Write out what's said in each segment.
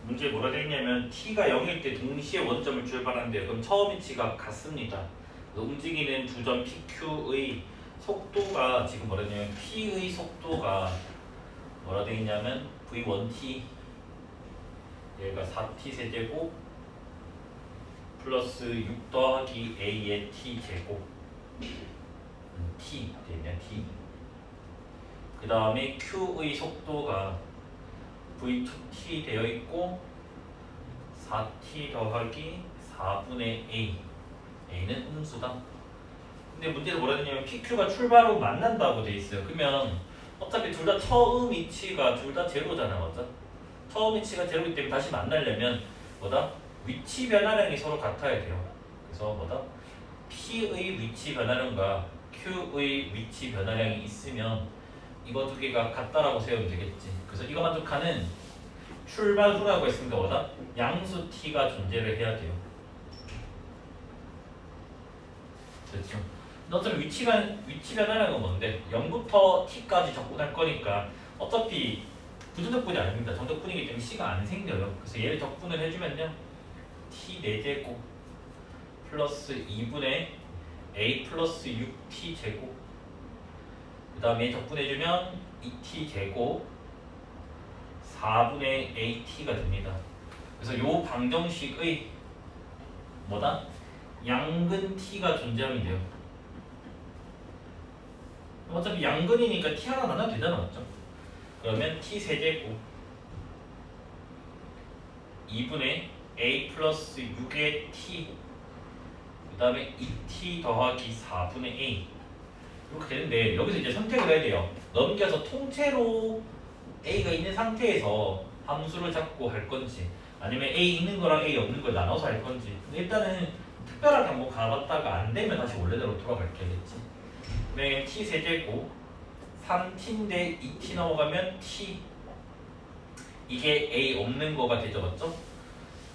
문제에 뭐라 되어 있냐면 t가 0일 때 동시에 원점을 출발하는데요. 그럼 처음 위치가 같습니다. 움직이는 두 점 PQ의 속도가 지금 뭐라 되냐면 P의 속도가 뭐라 되어 있냐면 V1t 얘가 4t 세제곱 플러스 6 더하기 a의 t 제곱 t 되냐 t 그 다음에 q의 속도가 v2t 되어 있고 4t 더하기 4분의 a a는 음수다. 근데 문제는 뭐라 했냐면 PQ가 출발 후 만난다고 돼 있어요. 그러면 어차피 둘 다 처음 위치가 둘 다 제로잖아, 맞죠? 처음 위치가 제로이기 때문에 다시 만나려면 뭐다? 위치 변화량이 서로 같아야 돼요. 그래서 뭐다? P의 위치 변화량과 Q의 위치 변화량이 있으면 이거 두 개가 같다라고 세우면 되겠지. 그래서 이거 만족하는 출발 후라고 했으니까 뭐다? 양수 T가 존재를 해야 돼요. 됐죠? 어차피 위치 변화량은 뭔데? 0부터 t까지 적분할 거니까 어차피 부정적분이 아닙니다. 정적분이기 때문에 c가 안 생겨요. 그래서 얘를 적분을 해주면요 t 4제곱 플러스 2분의 a 플러스 6t 제곱 그 다음에 적분해주면 2t 제곱 4분의 at가 됩니다. 그래서 요 방정식의 뭐다? 양근 t가 존재하면 돼요. 어차피 양근이니까 t 하나 나눠도 되잖아, 맞죠? 그러면 t 세제곱 2분의 a 플러스 6의 t 그 다음에 2t 더하기 4분의 a 이렇게 되는데 여기서 이제 선택을 해야 돼요. 넘겨서 통째로 a가 있는 상태에서 함수를 잡고 할 건지 아니면 a 있는 거랑 a 없는 걸 나눠서 할 건지. 근데 일단은 특별하게 한번 가봤다가 안 되면 다시 원래대로 돌아갈게야겠지. 그러면 t 세제곱 3t인데 2t 넘어가면 t 이게 a 없는 거가 되죠, 맞죠?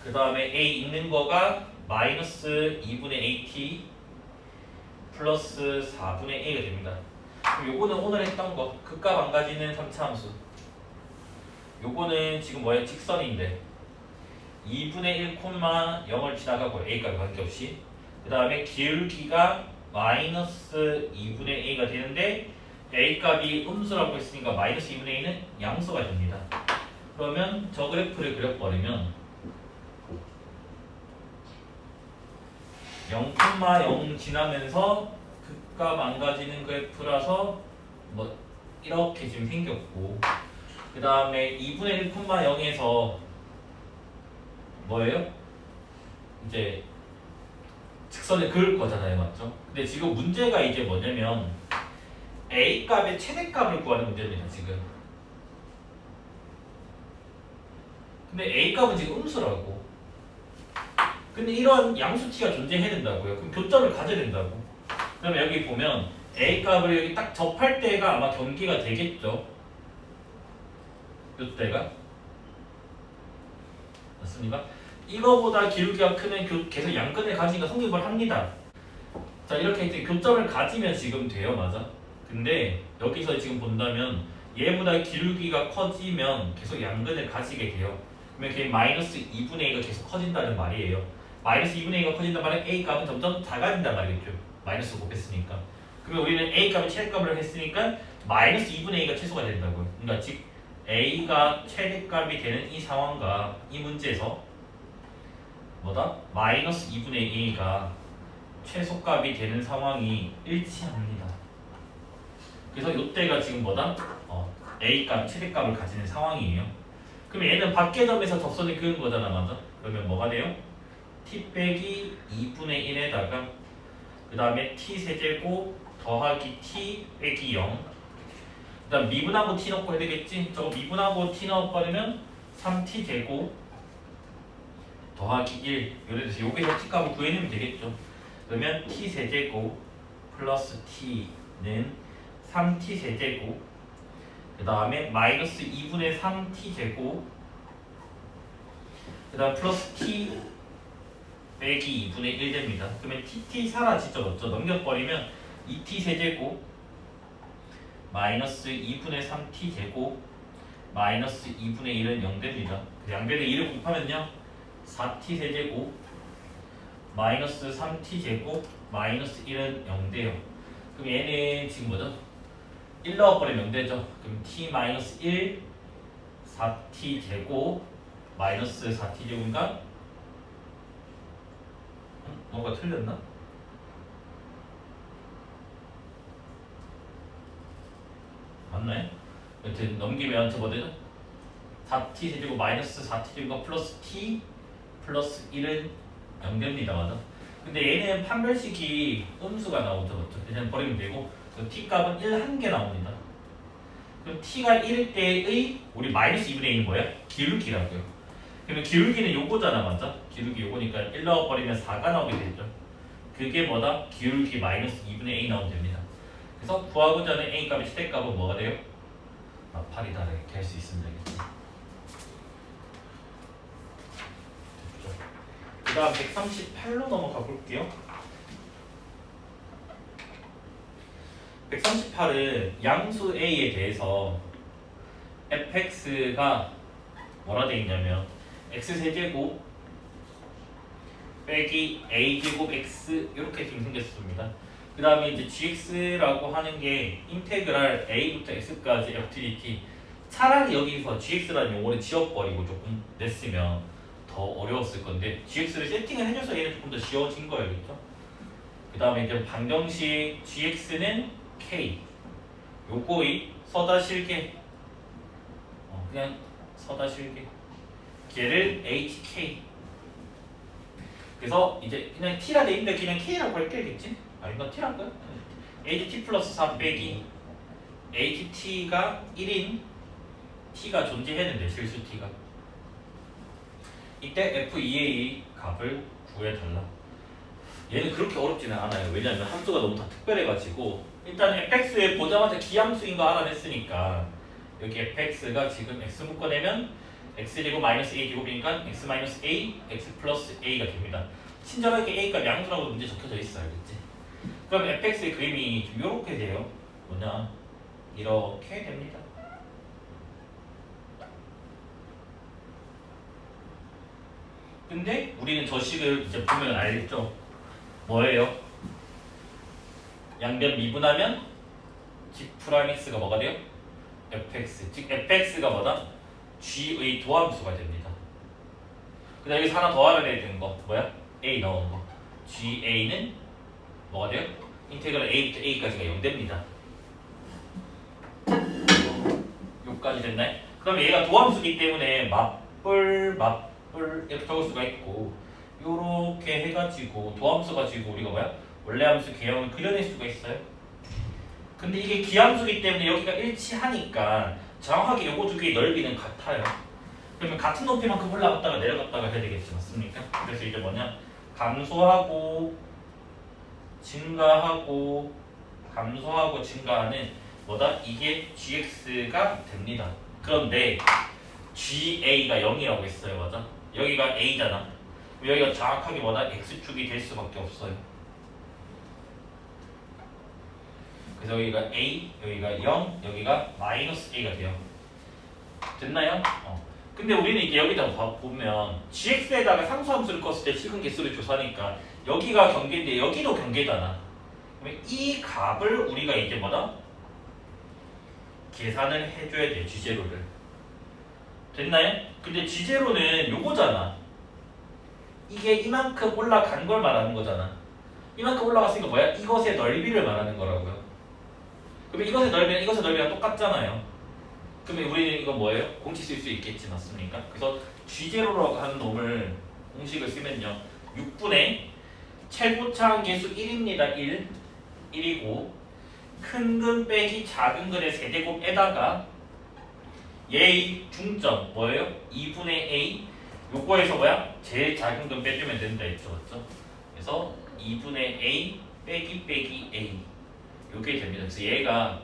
그 다음에 a 있는 거가 마이너스 2분의 at 플러스 4분의 a가 됩니다. 그럼 요거는 오늘 했던 거 극과 안 가지는 3차 함수. 요거는 지금 뭐예요? 직선인데 2분의 1, 0을 지나가고 a값 관계없이 그 다음에 기울기가 마이너스 2분의 a가 되는데 a값이 음수라고 했으니까 마이너스 2분의 a는 양수가 됩니다. 그러면 저 그래프를 그려버리면 0,0 지나면서 극과 망가지는 그래프라서 뭐 이렇게 지금 생겼고 그 다음에 2분의 1,0에서 뭐예요? 이제 직선을 그을 거잖아요, 맞죠? 근데 지금 문제가 이제 뭐냐면 a 값의 최대값을 구하는 문제입니다, 지금. 근데 a 값은 지금 음수라고. 근데 이런 양수 t가 존재해야 된다고요. 그럼 교점을 가져야 된다고. 그러면 여기 보면 a 값을 여기 딱 접할 때가 아마 경계가 되겠죠. 이때가 맞습니까? 이거보다 기울기가 크면 계속 양근을 가지니까 성립을 합니다. 자, 이렇게 이제 교점을 가지면 지금 돼요, 맞아? 근데 여기서 지금 본다면 얘보다 기울기가 커지면 계속 양근을 가지게 돼요. 그러면 그게 마이너스 2분의 a가 계속 커진다는 말이에요. 마이너스 2분의 a가 커진단 말은 a 값은 점점 작아진단 말이겠죠. 마이너스 곱했으니까. 그러면 우리는 a 값을 최대값을 했으니까 마이너스 2분의 a가 최소가 된다고요. 그러니까 즉 a가 최대값이 되는 이 상황과 이 문제에서 뭐다? 마이너스 2분의 a가 최소값이 되는 상황이 일치합니다. 그래서 이때가 지금 뭐다? a값, 최대값을 가지는 상황이에요. 그럼 얘는 밖의 점에서 접선을 그은 거잖아, 맞아? 그러면 뭐가 돼요? t 빼기 2분의 1에다가 그 다음에 t 세제곱 더하기 t 빼기 0 그 다음 미분하고 t 넣고 해야 되겠지? 저거 미분하고 t 넣어버리면 3t 제곱 더하기 1 예를 들어서 여기서 t값을 구해내면 되겠죠. 그러면 t 세제곱 플러스 t는 3t 세제곱 그 다음에 마이너스 2분의 3t 제곱 그 다음 플러스 t 빼기 2분의 1 됩니다. 그러면 tt 사라지죠, 맞죠? 넘겨버리면 2t 세제곱 마이너스 2분의 3t 제곱 마이너스 2분의 1은 0 됩니다. 양변에 2를 곱하면요 4t 세제곱 마이너스 3t 제곱 마이너스 1은 0대요. 그럼 얘는 지금 뭐죠? 1 넣어버리면 0되죠. 그럼 t 마이너스 1 4t 제곱 마이너스 4t 제곱인가? 뭔가 틀렸나? 맞나요? 여튼 넘기면 저 뭐 되죠? 4t 세제곱 마이너스 4t 제곱 플러스 t 플러스 1은 0됩니다. 맞아? 근데 얘는 판별식이 음수가 나오죠. 맞죠? 그냥 버리면 되고 t 값은 1 한 개 나옵니다. 그럼 t가 1일 때의 우리 마이너스 2분의 1인 뭐야? 기울기라고요. 그러면 기울기는 요거잖아. 맞아? 기울기 요거니까 1 넣어버리면 4가 나오게 되죠. 그게 뭐다? 기울기 마이너스 2분의 a 나오면 됩니다. 그래서 구하고자 하는 a 값의 최대값은 뭐가 돼요? 8이다 이렇게 할 수 있습니다. 그 다음 138로 넘어가 볼게요. 138은 양수 a에 대해서 fx가 뭐라 되어 있냐면 x세제곱 빼기 a제곱 x 이렇게 지금 생겼습니다. 그 다음에 이제 gx라고 하는 게 인테그랄 a부터 x까지 fdt. 차라리 여기서 gx라는 용어를 지워버리고 조금 냈으면 더 어려웠을 건데 gx를 세팅을 해줘서 얘는 조금 더 쉬워진 거였죠. 그 다음에 이제 방정식 gx는 k 요거의 서다실계 그냥 서다실계 걔를 hk. 그래서 이제 그냥 t라 돼 있는데 그냥 k라고 할게겠지? 아닌가? t란가? ht 플러스 4 빼기 ht가 1인 t가 존재했는데 실수 t가 이때 f2의 값을 구해달라. 얘는 그렇게 어렵지는 않아요. 왜냐하면 함수가 너무 다 특별해가지고 일단 fx에 보자마자 기함수인 거 알아냈으니까 여기 fx가 지금 x 묶어내면 x제곱 마이너스 a제곱이니까 x 마이너스 a, x 플러스 a가 됩니다. 친절하게 a가 양수라고 문제 적혀져 있어. 알겠지? 그럼 fx의 그림이 좀 이렇게 돼요. 뭐냐? 이렇게 됩니다. 근데 우리는 저 식을 이제 보면 알겠죠? 뭐예요? 양변 미분하면 g 프라임 x가 뭐가 돼요? fx. 즉 fx가 뭐다? g의 도함수가 됩니다. 그 다음 여기서 하나 더 알아내야 되는 거 뭐야? a 나오는 거. ga는 뭐가 돼요? 인테그랄 a부터 a까지가 0됩니다. 여기까지 됐나요? 그럼 얘가 도함수기 때문에 맞불 이렇게 적을 수가 있고 요렇게 해가지고 도함수 가지고 우리가 뭐야? 원래 함수 개형을 그려낼 수가 있어요. 근데 이게 기함수기 때문에 여기가 일치하니까 정확하게 요거 두 개의 넓이는 같아요. 그러면 같은 높이만큼 올라갔다가 내려갔다가 해야 되겠지 맞습니까? 그래서 이제 뭐냐? 감소하고 증가하고 감소하고 증가하는 뭐다? 이게 gx가 됩니다. 그런데 ga가 0이라고 했어요. 맞아? 여기가 a잖아. 여기가 정확하게 뭐다? x축이 될 수밖에 없어요. 그래서 여기가 a, 여기가 0, 여기가 마이너스 a가 돼요. 됐나요? 근데 우리는 이게 여기다 보면 gx에다가 상수함수를 껐을 때 실근 개수를 조사하니까 여기가 경계인데 여기도 경계잖아. 그러면 이 값을 우리가 이제 뭐다? 계산을 해줘야 돼요. G0를. 됐나요? 근데 G0는 요거잖아. 이게 이만큼 올라간 걸 말하는 거잖아. 이만큼 올라갔으니까 뭐야? 이것의 넓이를 말하는 거라고요. 그러면 이것의 넓이랑 이것의 넓이랑 똑같잖아요. 그러면 우리는 이거 뭐예요? 공식 쓸 수 있겠지 맞습니까? 그래서 G0라고 하는 놈을 공식을 쓰면요 6분의 최고차항 계수 1입니다. 1이고 큰 근 빼기 작은 근의 세제곱에다가 얘의 중점 뭐예요? 2분의 a 요거에서 뭐야? 제일 작은 근 빼주면 된다 했죠. 맞죠? 그래서 2분의 a 빼기 a 요게 됩니다. 그래서 얘가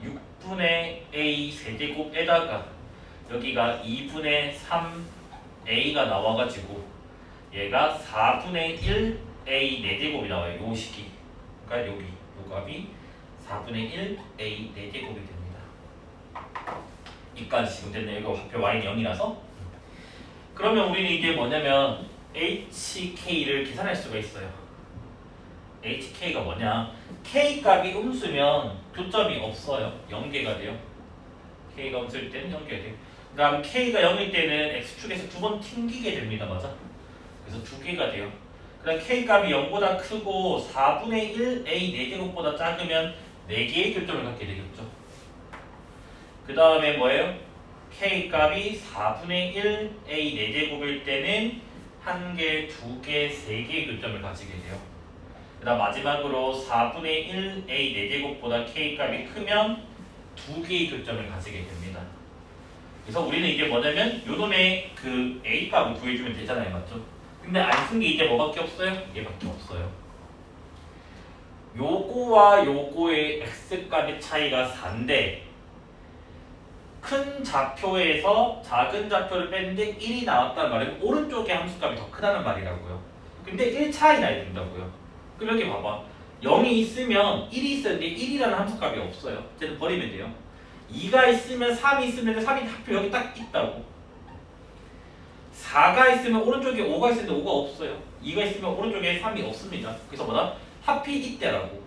6분의 a 세제곱에다가 여기가 2분의 3a가 나와가지고 얘가 4분의 1a 4제곱이 나와요. 요 식이. 그러니까 여기 요 값이 4분의 1a 4제곱이 됩니다. 이까지 지금 됐네요. 이거 화표 y는 0이라서 그러면 우리는 이게 뭐냐면 HK를 계산할 수가 있어요. HK가 뭐냐? K 값이 음수면 교점이 없어요. 0개가 돼요. K가 음수일 때는 0개가 돼요. 그 다음 K가 0일 때는 X축에서 두 번 튕기게 됩니다. 맞아? 그래서 2개가 돼요. 그 다음 K 값이 0보다 크고 4분의 1 A 4제곱보다 작으면 4개의 교점을 갖게 되겠죠. 그 다음에 뭐예요? K 값이 4분의 1 A 4제곱일 때는 1개, 2개, 3개의 교점을 가지게 돼요. 그 다음 마지막으로 4분의 1 A 4제곱보다 K 값이 크면 2개의 교점을 가지게 됩니다. 그래서 우리는 이게 뭐냐면 요놈의 그 A 값을 구해주면 되잖아요. 맞죠? 근데 안 쓴 게 이제 뭐밖에 없어요? 얘밖에 없어요. 요거와 요거의 X 값의 차이가 4인데 큰 좌표에서 작은 좌표를 뺐는데 1이 나왔단 말이면 오른쪽의 함수값이 더 크다는 말이라고요. 근데 1 차이 나야 된다고요. 그럼 여기 봐봐. 0이 있으면 1이 있었는데 1이라는 함수값이 없어요. 쟤는 버리면 돼요. 2가 있으면 3이 있으면 3이 하필 여기 딱 있다고. 4가 있으면 오른쪽에 5가 있는데 5가 없어요. 2가 있으면 오른쪽에 3이 없습니다. 그래서 뭐다? 하필 이때라고.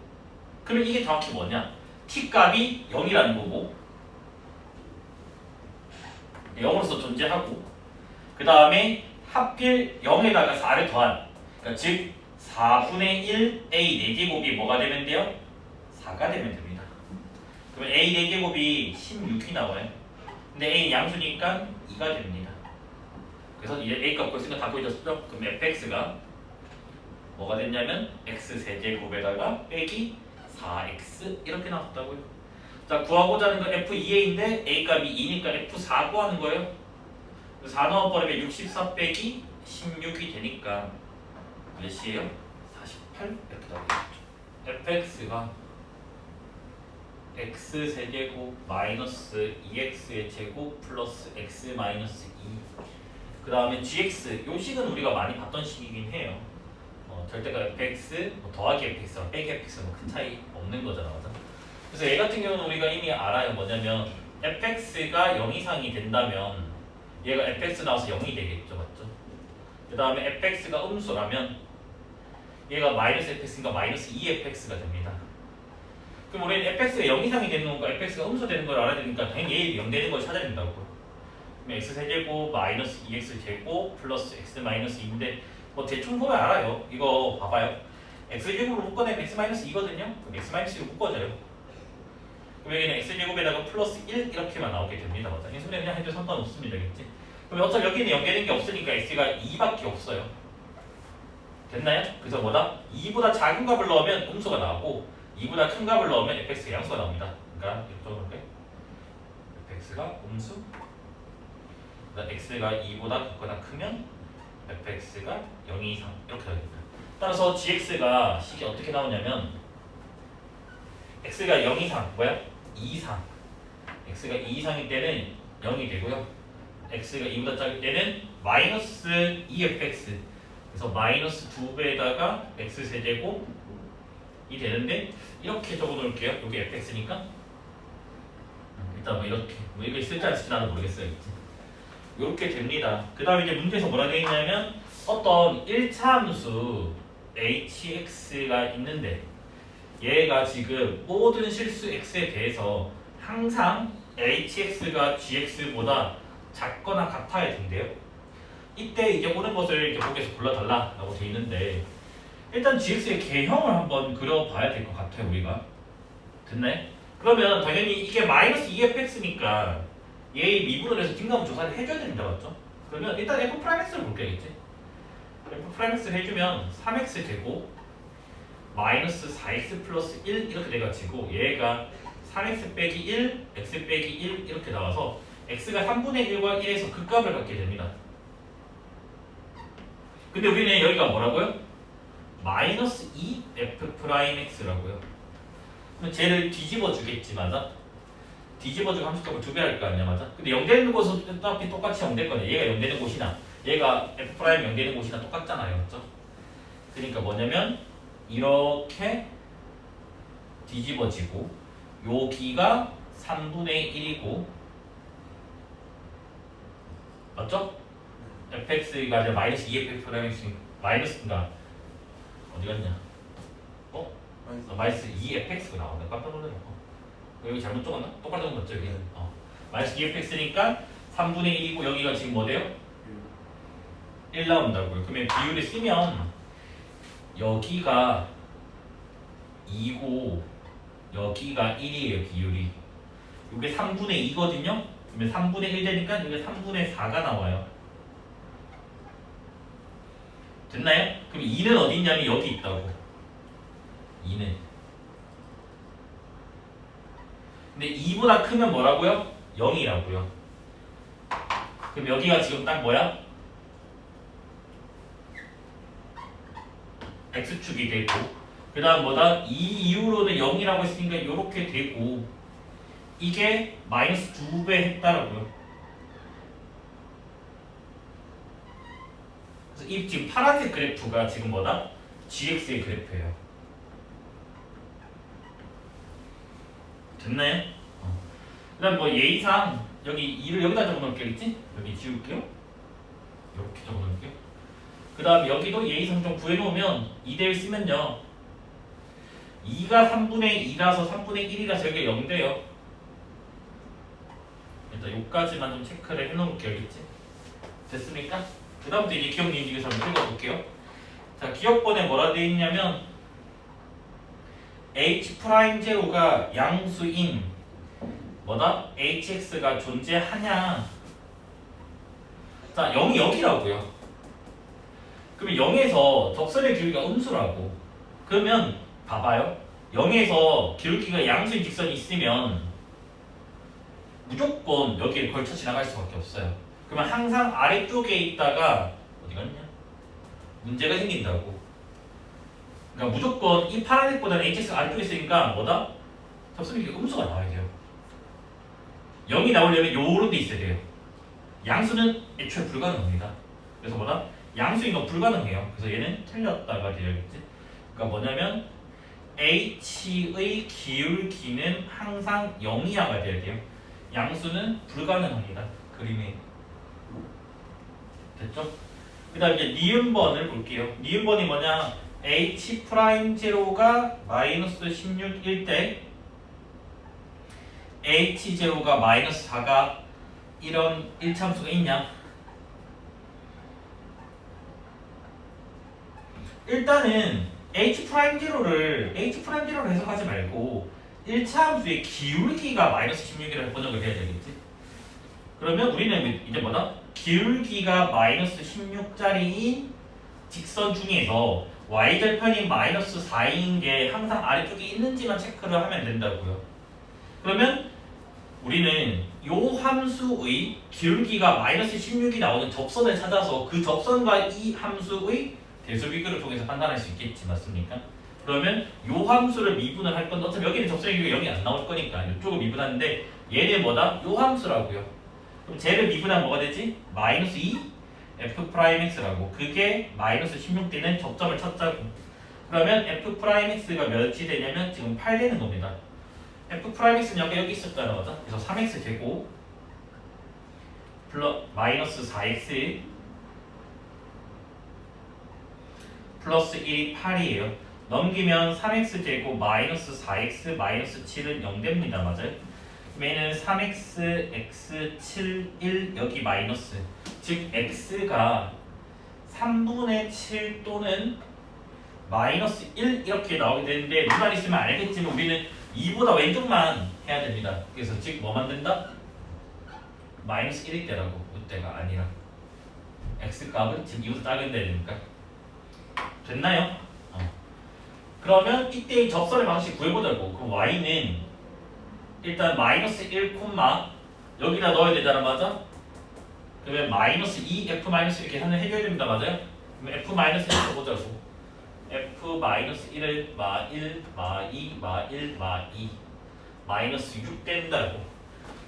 그러면 이게 정확히 뭐냐? t값이 0이라는 거고 0으로서 존재하고 그 다음에 하필 0에다가 4를 더한 그러니까 즉 4분의 1 A 4제곱이 뭐가 되면 돼요? 4가 되면 됩니다. 그러면 A 4제곱이 16이 나와요. 근데 A 양수니까 2가 됩니다. 그래서 이제 A값 구했으니까 다 구해졌죠? 그럼 fx가 뭐가 됐냐면 x 세제곱에다가 빼기 4x 이렇게 나왔다고요. 자, 구하고자 하는 건 f2a인데 a값이 2니까 f4 구하는 거예요. 4 넣어버리면 64 빼기 16이 되니까 몇이에요? 48 이렇게 나오겠죠. fx가 x 세제곱 마이너스 2x의 제곱 플러스 x 마이너스 2 그 다음에 gx 요 식은 우리가 많이 봤던 식이긴 해요. 절대가 fx 더하기 fx랑 빼기 fx는 큰 차이 없는 거잖아. 맞아? 그래서 얘 같은 경우는 우리가 이미 알아요. 뭐냐면 fx가 0 이상이 된다면 얘가 fx 나와서 0이 되겠죠. 맞죠? 그 다음에 fx가 음수라면 얘가 마이너스 fx니까 마이너스 2fx가 됩니다. 그럼 우리는 fx가 0 이상이 되는 건가 fx가 음수 되는 걸 알아야 되니까 당연히 얘 0 되는 걸 찾아야 된다고요. 그럼 x세제곱 마이너스 2x제곱 플러스 x 마이너스 2인데 뭐 대충 보면 알아요. 이거 봐봐요. x제곱으로 묶어내면 x 마이너스 2거든요. 그럼 x 마이너스 2로 묶어져요. 그럼 여기는 x제곱에다가 플러스 1 이렇게만 나오게 됩니다. 맞아? 이 소리 그냥 해도 상관없습니다. 겠지? 그럼 어차피 여기는 연계된 게 없으니까 x가 2밖에 없어요. 됐나요? 그래서 뭐다? 2보다 작은 값을 넣으면 음수가 나오고 2보다 큰 값을 넣으면 fx가 양수가 나옵니다. 그러니까 이쪽으로 볼게. fx가 음수 x가 2보다 작거나 크면 fx가 0 이상 이렇게 됩니다. 따라서 gx가 식이 어떻게 나오냐면 x가 0 이상 뭐야? 2 이상 x가 2 이상일 때는 0이 되고요. x가 2보다 작을 때는 마이너스 2fx 그래서 마이너스 2배에다가 x세제곱이 되는데 이렇게 적어 놓을게요. 여기 fx니까 일단 뭐 이렇게 뭐 이거 쓸지 안 쓸지 나는 모르겠어요. 이렇게 됩니다. 그 다음에 이제 문제에서 뭐라 되어 있냐면 어떤 1차 함수 hx가 있는데 얘가 지금 모든 실수 x에 대해서 항상 hx가 gx보다 작거나 같아야 된대요. 이때 이제 오는 것을 이제 보기에서 골라달라라고 되어 있는데 일단 gx의 개형을 한번 그려봐야 될 것 같아요. 우리가 됐나요? 그러면 당연히 이게 마이너스 2fx니까 얘의 미분을 해서 뒷감을 조사를 해줘야 됩니다. 맞죠? 그러면 일단 f'x를 볼게야겠지? f'x를 해주면 3x 제곱 마이너스 4x 플러스 1 이렇게 돼가지고 얘가 3x 빼기 1, x 빼기 1 이렇게 나와서 x가 3분의 1과 1에서 극값을 갖게 됩니다. 근데 우리는 여기가 뭐라고요? 마이너스 2f'x라고요. 그럼 쟤를 뒤집어 주겠지, 맞아? 뒤집어주고 함수값을 2배 할 거 아니야, 맞아? 근데 0 되는 곳은 어차피 똑같이 0 될 거네. 얘가 0 되는 곳이나 얘가 f' 0 되는 곳이나 똑같잖아요, 맞죠? 그러니까 뭐냐면 이렇게 뒤집어지고 여기가 3분의 1이고 맞죠? fx가 이제 마이너스 2fx라는 마이너스인가 어디 갔냐? 마이너스 2fx가 나온다. 깜짝 놀랐네. 여기 잘못 적었나? 똑같은 거 맞죠 여기? 네. 마이너스 2fx니까 3분의 1이고 여기가 지금 뭐 돼요? 1 나온다고요. 그러면 비율을 쓰면 여기가 2고 여기가 1이에요 비율이. 이게 3분의 2거든요. 그러면 3분의 1 되니까 이게 3분의 4가 나와요. 됐나요? 그럼 2는 어디 있냐면 여기 있다고. 2는. 근데 2보다 크면 뭐라고요? 0이라고요. 그럼 여기가 지금 딱 뭐야? x축이 되고 그 다음 뭐다? 2 이후로는 0이라고 했으니까 이렇게 되고 이게 마이너스 2배 했다라고요. 그래서 이 지금 파란색 그래프가 지금 뭐다? gx의 그래프예요. 됐나요? 그 다음 뭐 예의상 여기 2를 여기다 적어놓을게요. 여기 지울게요. 이렇게 적어놓을게요. 그 다음 여기도 예의상 좀 구해놓으면 2대1 쓰면요 2가 3분의 2라서 3분의 1이라서 여기가 0 돼요. 일단 여기까지만 좀 체크를 해놓을게요. 알겠지? 됐습니까? 그 다음부터 이제 기억 리니지에서 한번 읽어볼게요. 자, 기억번에 뭐라 되어 있냐면 h'0가 양수인 뭐다? hx가 존재하냐. 자, 0이 여기라고요. 그러면 0에서 적선의 기울기가 음수라고. 그러면 봐봐요. 0에서 기울기가 양수인 직선이 있으면 무조건 여기를 걸쳐 지나갈 수밖에 없어요. 그러면 항상 아래쪽에 있다가 어디 갔냐? 문제가 생긴다고. 그러니까 무조건 이 파란색보다는 hx가 아래쪽에 있으니까 뭐다? 접선의 기울기가 음수가 나와야 돼요. 0이 나오려면 요런 데 있어야 돼요. 양수는 애초에 불가능합니다. 그래서 뭐다? 양수인 건 불가능해요. 그래서 얘는 틀렸다가 되어야겠지. 그러니까 뭐냐면 h의 기울기는 항상 0이하가 돼야 돼요. 양수는 불가능합니다. 그림에 됐죠? 그 다음 이제 니은번을 볼게요. 니은번이 뭐냐? h'0가 마이너스 16일 때 h0가 마이너스 4가 이런 1참수가 있냐? 일단은 h'0를 해석하지 말고 1차 함수의 기울기가 마이너스 16이라고 번역을 해야 되겠지? 그러면 우리는 이제 뭐다? 기울기가 마이너스 16짜리인 직선 중에서 y절편이 마이너스 4인 게 항상 아래쪽에 있는지만 체크를 하면 된다고요. 그러면 우리는 요 함수의 기울기가 마이너스 16이 나오는 접선을 찾아서 그 접선과 이 함수의 대소비교를 통해서 판단할 수 있겠지, 맞습니까? 그러면 요 함수를 미분을 할 건데 어차피 여기는 접선의 기울기가 0이 안 나올 거니까 이쪽을 미분하는데 얘는 뭐다? 요 함수라고요. 그럼 쟤를 미분하면 뭐가 되지? 마이너스 2 f'x라고. 그게 마이너스 16되는 접점을 찾자고. 그러면 f'x가 몇이 되냐면 지금 8 되는 겁니다. f'x는 여기 있었다는 거죠. 그래서 3x 되고 마이너스 4x 플러스 1이 8이에요. 넘기면 3x 제곱 마이너스 4x 마이너스 7은 0 됩니다. 맞아요? 얘는 3x x 7 1 여기 마이너스, 즉 x가 3분의 7 또는 마이너스 1 이렇게 나오게 되는데 누가 있으면 알겠지만 우리는 2보다 왼쪽만 해야 됩니다. 그래서 즉 뭐 만든다? 마이너스 1일 때라고, 이때가 아니라 x값은 지금 2보다 작은 데니까. 됐나요? 그러면 이때의 접선의 방식 구해보자고. 그럼 y는 일단 마이너스 1, 여기다 넣어야 되잖아, 맞아? 그러면 마이너스 2, f 마이너스 1 계산을 해줘야 됩니다, 맞아요? 그럼 f 마이너스 1 써보자고. f 마이너스 1을 마 1, 마 2, 마 1, 마 2 마이너스 6 된다고.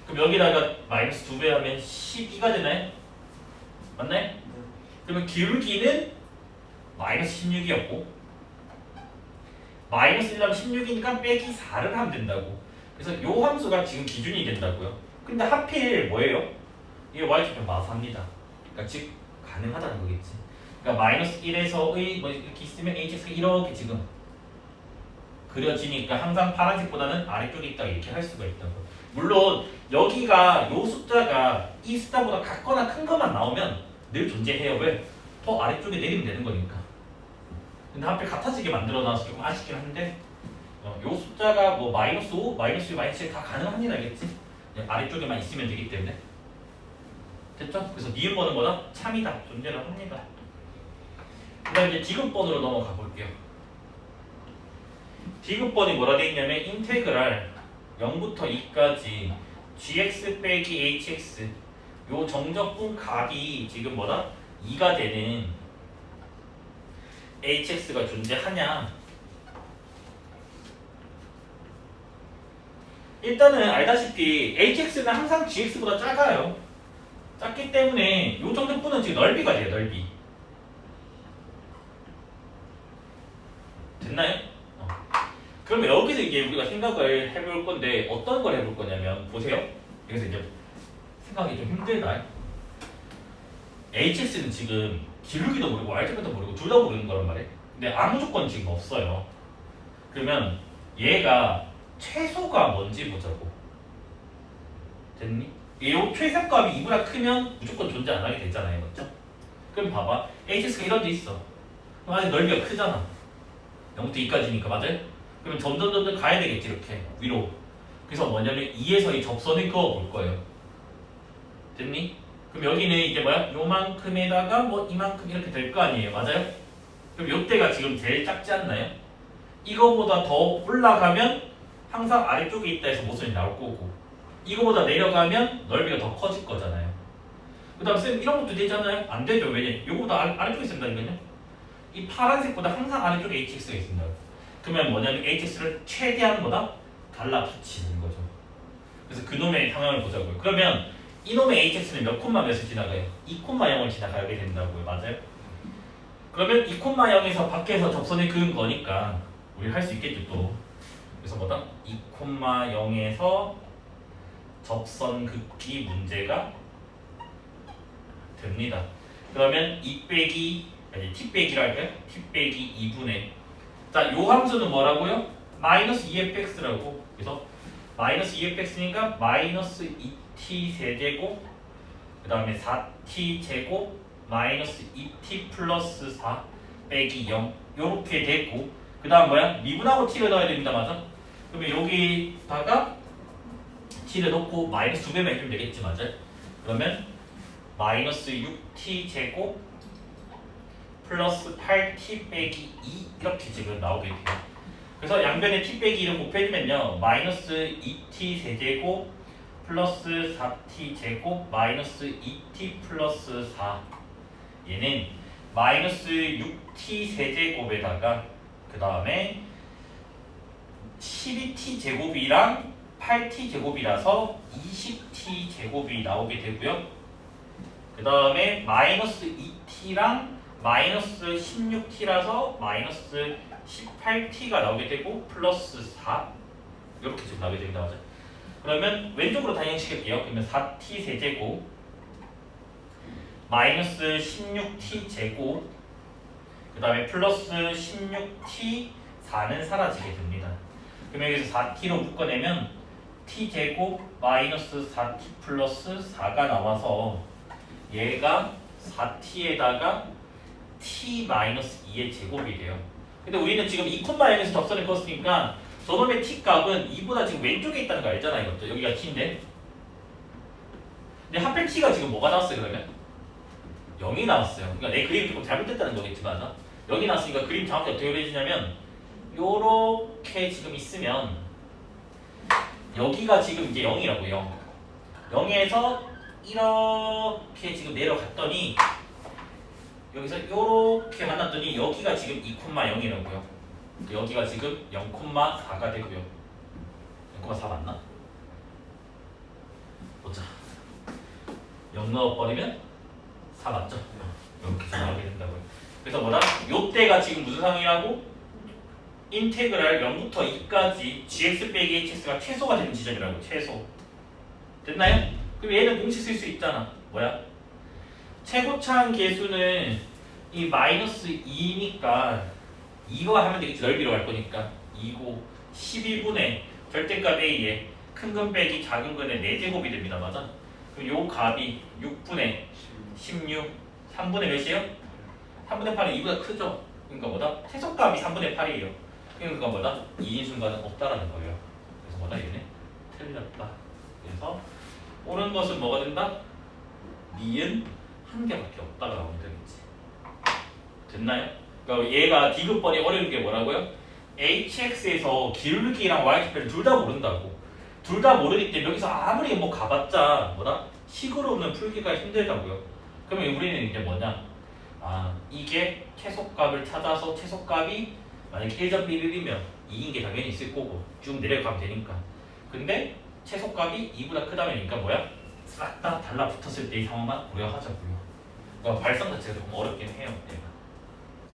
그럼 여기다가 마이너스 2배 하면 12가 되나요? 맞나요? 그러면 기울기는 마이너스 16이었고 마이너스 1하면 16이니까 빼기 4를 하면 된다고. 그래서 요 함수가 지금 기준이 된다고요. 근데 하필 뭐예요? 이게 y축변 마사입니다. 그러니까 즉 가능하다는 거겠지. 그러니까 마이너스 1에서의 뭐 이렇게 있으면 hx가 이렇게 지금 그려지니까 항상 파란색보다는 아래쪽에 있다 이렇게 할 수가 있다고. 물론 여기가 요 숫자가 이 숫자보다 같거나 큰 것만 나오면 늘 존재해요. 왜? 더 아래쪽에 내리면 되는 거니까. 근데 하필 같아지게 만들어놔서 조금 아쉽긴 한데 요 숫자가 뭐 마이너스 5, 마이너스 6, 마이너스 7 다 가능합니다. 알겠지? 아래쪽에만 있으면 되기 때문에. 됐죠? 그래서 니은번은 뭐다? 참이다. 존재를 합니다. 그 다음 이제 디귿번으로 넘어가 볼게요. 디귿번이 뭐라 돼 있냐면 인테그랄 0부터 2까지 gx 빼기 hx 요 정적분 값이 지금 뭐다? 2가 되는 hx가 존재하냐. 일단은 알다시피 hx는 항상 gx보다 작아요. 작기 때문에 요 정적분은 지금 넓이가 돼요. 넓이. 됐나요? 그러면 여기서 이제 우리가 생각을 해볼 건데 어떤 걸 해볼 거냐면 보세요. 여기서 이제 생각이 좀 힘들다. hx는 지금 기울기도 모르고 알제곱도 모르고 둘 다 모르는 거란 말이에요. 근데 아무 조건 지금 없어요. 그러면 얘가 최소가 뭔지 보자고. 됐니? 이 최소값이 2보다 크면 무조건 존재 안 하게 되잖아요. 맞죠? 그럼 봐봐. hx가 이런 데 있어. 그럼 아직 넓이가 크잖아. 0부터 2까지니까 맞아요? 그럼 점점 가야 되겠지 이렇게 위로. 그래서 뭐냐면 2에서 이 접선을 그어볼 거예요. 됐니? 그럼 여기는 이제 뭐야? 요만큼에다가 뭐 이만큼 이렇게 될 거 아니에요. 맞아요? 그럼 요때가 지금 제일 작지 않나요? 이거보다 더 올라가면 항상 아래쪽에 있다 해서 모순이 나올 거고 이거보다 내려가면 넓이가 더 커질 거잖아요. 그 다음 쌤 이런 것도 되잖아요? 안 되죠. 왜냐? 요거보다 아래쪽에 있습니다니까요. 이 파란색보다 항상 아래쪽에 hx가 있습니다. 그러면 뭐냐면 hx를 최대한 뭐다? 달라붙이는 거죠. 그래서 그놈의 상황을 보자고요. 그러면 이놈의 hx는 몇 콤마 몇을 지나가요? 2,0을 지나가게 된다고요. 맞아요? 그러면 2,0에서 밖에서 접선을 그은 거니까 우리 할 수 있겠죠 또. 그래서 뭐다? 2,0에서 접선 긋기 문제가 됩니다. 그러면 2 빼기 아니 t 빼기라 할까요? t 빼기 2분의 자, 요 함수는 뭐라고요? 마이너스 2fx라고. 그래서 마이너스 2fx니까 마이너스 2t 세제곱 그 다음에 4t 제곱 마이너스 2t 플러스 4 빼기 0 요렇게 되고 그 다음 뭐야? 미분하고 t를 넣어야 됩니다. 맞아? 그러면 여기다가 t를 넣고 마이너스 2배만 해주면 되겠지. 맞아? 그러면 마이너스 6t 제곱 플러스 8t 빼기 2 이렇게 지금 나오게 돼요. 그래서 양변에 t 빼기 2를 곱해주면요 마이너스 2t 세제곱 플러스 4t 제곱 마이너스 2t 플러스 4 얘는 마이너스 6t 세제곱에다가 그 다음에 12t 제곱이랑 8t 제곱이라서 20t 제곱이 나오게 되고요. 그 다음에 마이너스 2t랑 마이너스 16t라서 마이너스 18t가 나오게 되고 플러스 4 이렇게 지금 나오게 됩니다. 맞아요? 그러면 왼쪽으로 단행시킬게요. 그러면 4t 세제곱 마이너스 16t 제곱 그 다음에 플러스 16t 4는 사라지게 됩니다. 그러면 여기서 4t로 묶어내면 t 제곱 마이너스 4t 플러스 4가 나와서 얘가 4t에다가 t-2의 제곱이 돼요. 근데 우리는 지금 2,0에서 접선을 그었으니까 저놈의 t 값은 2보다 지금 왼쪽에 있다는 거 알잖아요. 이것도. 여기가 t인데 근데 하필 t가 지금 뭐가 나왔어요 그러면? 0이 나왔어요. 그러니까 내 그림이 조금 잘못됐다는 거겠지만 0이 나왔으니까 그림 정확히 어떻게 그려지냐면 요렇게 지금 있으면 여기가 지금 이제 0이라고요. 0에서 이렇게 지금 내려갔더니 여기서 이렇게 만났더니 여기가 지금 2,0이라고요. 여기가 지금 0,4가 되고요. 0,4 맞나? 보자. 0 넣어버리면 4 맞죠? 이렇게 나오게 된다고요. 그래서 뭐다? 요때가 지금 무슨 상황이라고? 인테그랄 0부터 2까지 gx 빼기 hx가 최소가 되는 지점이라고. 최소. 됐나요? 그럼 얘는 공식 쓸 수 있잖아. 뭐야? 최고차항 계수는 이 마이너스 2니까 이거 하면 되겠지. 넓이로 갈 거니까 2고 12분의 절대값 A에 큰 근 빼기 작은 근의 4제곱이 됩니다. 맞아? 그럼 요 값이 6분의 16 3분의 몇이에요? 3분의 8이 이보다 크죠? 그러니까 뭐다? 최소값이 3분의 8이에요. 그러니까 뭐다? 2인순간은 없다라는 거예요. 그래서 뭐다? 얘네 틀렸다. 그래서 옳은 것은 뭐가 된다? 니은 한 개밖에 없다가 나오면 되겠지. 됐나요? 그러니까 얘가 디귿번이 어려운 게 뭐라고요? hx에서 기울기랑 y축표를 둘 다 모른다고. 둘 다 모르기 때문에 여기서 아무리 뭐 가봤자 뭐다? 식으로는 풀기가 힘들다고요. 그러면 우리는 이제 뭐냐? 아 이게 최소값을 찾아서 최소값이 만약에 1.11이면 2인 게 당연히 있을 거고 쭉 내려가면 되니까. 근데 최소값이 2보다 크다면니까 뭐야? 싹 다 달라붙었을 때 이 상황만 고려하자고요. 그러니까 발상 자체가 조금 어렵긴